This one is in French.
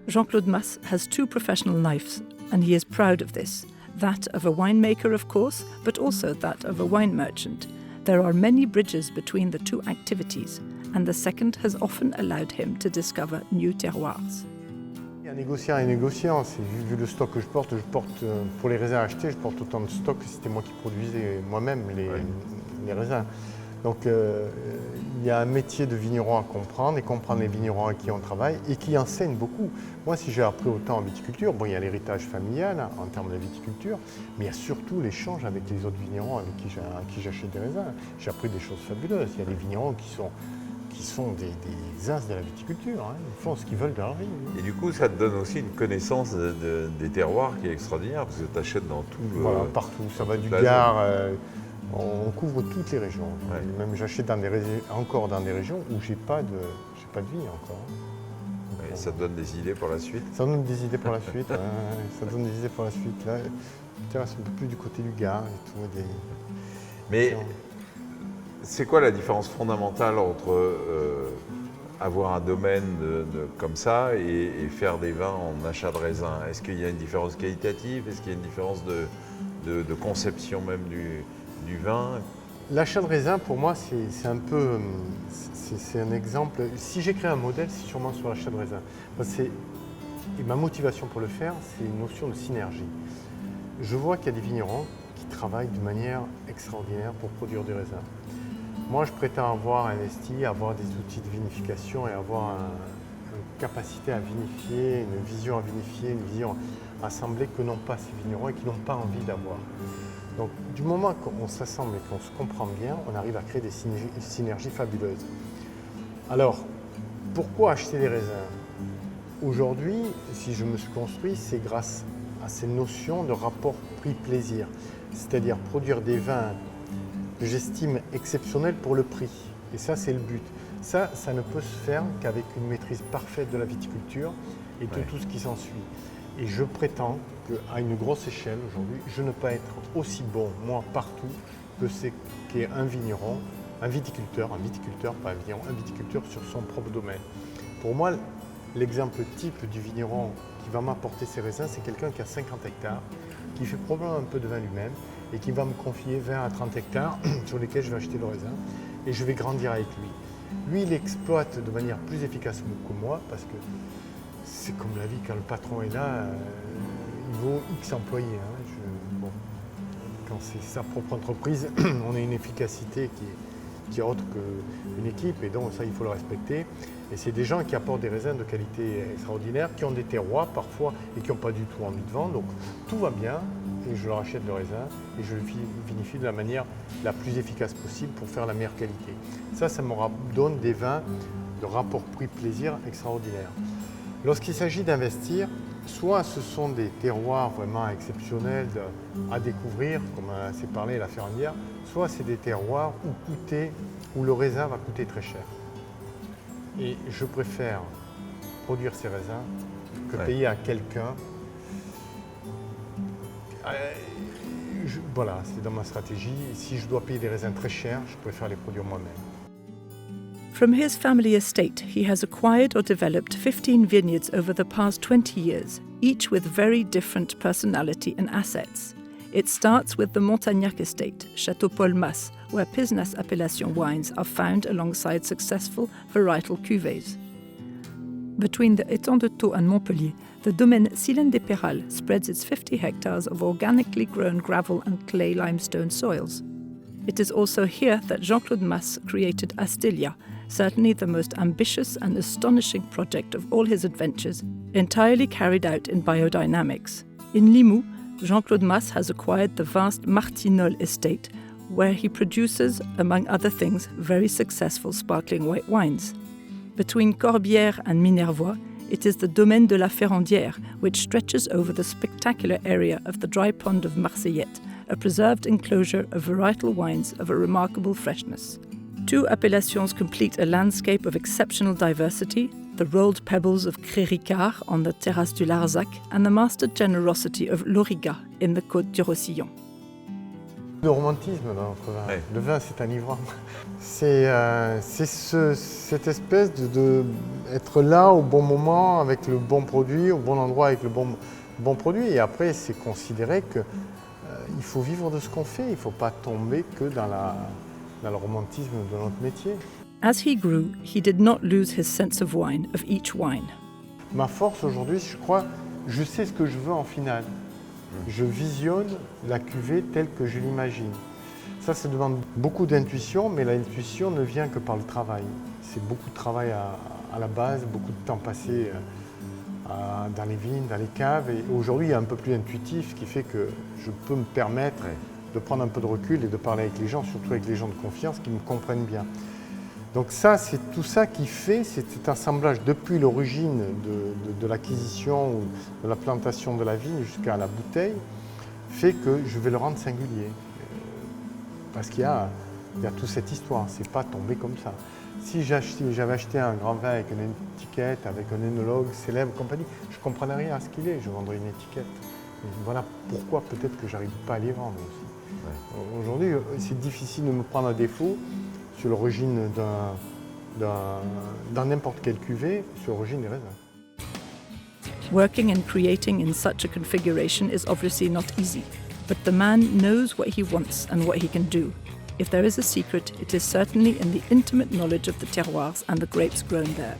Jean-Claude Mas has two professional lives, and he is proud of this. That of a winemaker, of course, but also that of a wine merchant. There are many bridges between the two activities, and the second has often allowed him to discover new terroirs. Un négociant est négociant, vu le stock que je porte pour les raisins achetés, je porte autant de stock que c'était moi qui produisais moi-même les raisins. Donc il y a un métier de vigneron à comprendre et comprendre les vignerons avec qui on travaille et qui enseignent beaucoup. Moi, si j'ai appris autant en viticulture, bon, il y a l'héritage familial en termes de viticulture, mais il y a surtout l'échange avec les autres vignerons avec qui j'achète des raisins. J'ai appris des choses fabuleuses. Il y a des vignerons qui sont des as de la viticulture, hein. Ils font ce qu'ils veulent de leur vie. Et du coup, ça te donne aussi une connaissance des terroirs qui est extraordinaire, parce que tu achètes dans tout le... Voilà, partout. Ça va du Gard, on couvre toutes les régions. Ouais. Même j'achète encore dans des régions où j'ai pas de vigne encore. Et ça te donne des idées pour la suite? Ça donne des idées pour la suite. Ça donne des idées pour la suite. Là, c'est un peu plus du côté du Gard et tout. Mais c'est quoi la différence fondamentale entre avoir un domaine comme ça et faire des vins en achat de raisins? Est-ce qu'il y a une différence qualitative? Est-ce qu'il y a une différence de conception même du vin? L'achat de raisin, pour moi, c'est un peu, c'est un exemple. Si j'ai créé un modèle, c'est sûrement sur l'achat de raisin. Et ma motivation pour le faire, c'est une notion de synergie. Je vois qu'il y a des vignerons qui travaillent de manière extraordinaire pour produire des raisins. Moi, je prétends avoir investi, avoir des outils de vinification et avoir une capacité à vinifier, une vision à vinifier, une vision à assembler que n'ont pas ces vignerons et qui n'ont pas envie d'avoir. Donc, du moment qu'on s'assemble et qu'on se comprend bien, on arrive à créer des synergies fabuleuses. Alors, pourquoi acheter des raisins? Aujourd'hui, si je me suis construit, c'est grâce à ces notions de rapport prix-plaisir. C'est-à-dire produire des vins que j'estime exceptionnels pour le prix. Et ça, c'est le but. Ça ne peut se faire qu'avec une maîtrise parfaite de la viticulture et de tout ce qui s'ensuit. Et je prétends qu'à une grosse échelle aujourd'hui, je ne peux être aussi bon, moi, partout, que c'est qu'est un vigneron, un viticulteur, pas un vigneron, un viticulteur sur son propre domaine. Pour moi, l'exemple type du vigneron qui va m'apporter ses raisins, c'est quelqu'un qui a 50 hectares, qui fait probablement un peu de vin lui-même et qui va me confier 20 à 30 hectares sur lesquels je vais acheter le raisin et je vais grandir avec lui. Lui, il exploite de manière plus efficace que moi parce que c'est comme la vie, quand le patron est là, il vaut X employés. Hein. Quand c'est sa propre entreprise, on a une efficacité qui est autre qu'une équipe et donc ça, il faut le respecter. Et c'est des gens qui apportent des raisins de qualité extraordinaire, qui ont des terroirs parfois et qui n'ont pas du tout envie de vendre. Donc tout va bien et je leur achète le raisin et je le vinifie de la manière la plus efficace possible pour faire la meilleure qualité. Ça me donne des vins de rapport prix-plaisir extraordinaire. Lorsqu'il s'agit d'investir, soit ce sont des terroirs vraiment exceptionnels à découvrir, comme c'est parlé la Ferrandière, soit c'est des terroirs où le raisin va coûter très cher. Et je préfère produire ces raisins que payer à quelqu'un. Voilà, c'est dans ma stratégie. Si je dois payer des raisins très chers, je préfère les produire moi-même. From his family estate, he has acquired or developed 15 vineyards over the past 20 years, each with very different personality and assets. It starts with the Montagnac estate, Château Paul Mas, where Pisnas appellation wines are found alongside successful varietal cuvées. Between the Étang de Thau and Montpellier, the domaine Silène des Pérales spreads its 50 hectares of organically grown gravel and clay limestone soils. It is also here that Jean-Claude Mas created Astilia, certainly the most ambitious and astonishing project of all his adventures, entirely carried out in biodynamics. In Limoux, Jean-Claude Mas has acquired the vast Martinol estate, where he produces, among other things, very successful sparkling white wines. Between Corbières and Minervois, it is the Domaine de la Ferrandière, which stretches over the spectacular area of the dry pond of Marseillette, a preserved enclosure of varietal wines of a remarkable freshness. Two appellations complete a landscape of exceptional diversity, the rolled pebbles of Cré-Ricard on the Terrasse du Larzac and the mastered generosity of Loriga in the Côte du Roussillon. Le romantisme dans notre vin. Ouais. Le vin, c'est enivrant. C'est cette espèce de être là au bon moment, avec le bon produit, au bon endroit avec le bon produit. Et après, c'est considérer qu'il faut vivre de ce qu'on fait. Il ne faut pas tomber que dans le romantisme de notre métier. As he grew, he did not lose his sense of wine, of each wine. Ma force aujourd'hui, je crois, je sais ce que je veux en finale. Je visionne la cuvée telle que je l'imagine. Ça demande beaucoup d'intuition, mais l'intuition ne vient que par le travail. C'est beaucoup de travail à la base, beaucoup de temps passé dans les vignes, dans les caves. Et aujourd'hui, il y a un peu plus intuitif, ce qui fait que je peux me permettre de prendre un peu de recul et de parler avec les gens, surtout avec les gens de confiance qui me comprennent bien. Donc ça, c'est tout ça qui fait cet assemblage depuis l'origine de l'acquisition ou de la plantation de la vigne jusqu'à la bouteille, fait que je vais le rendre singulier. Parce qu'il y a toute cette histoire, c'est pas tombé comme ça. Si j'avais acheté un grand vin avec une étiquette, avec un œnologue célèbre, compagnie, je ne comprendrais rien à ce qu'il est, je vendrais une étiquette. Et voilà pourquoi peut-être que j'arrive pas à les vendre aussi. Ouais. Aujourd'hui, c'est difficile de me prendre à défaut sur l'origine dans n'importe quelle cuvée, sur l'origine des raisins. Working and creating in such a configuration is obviously not easy, but the man knows what he wants and what he can do. If there is a secret, it is certainly in the intimate knowledge of the terroirs and the grapes grown there.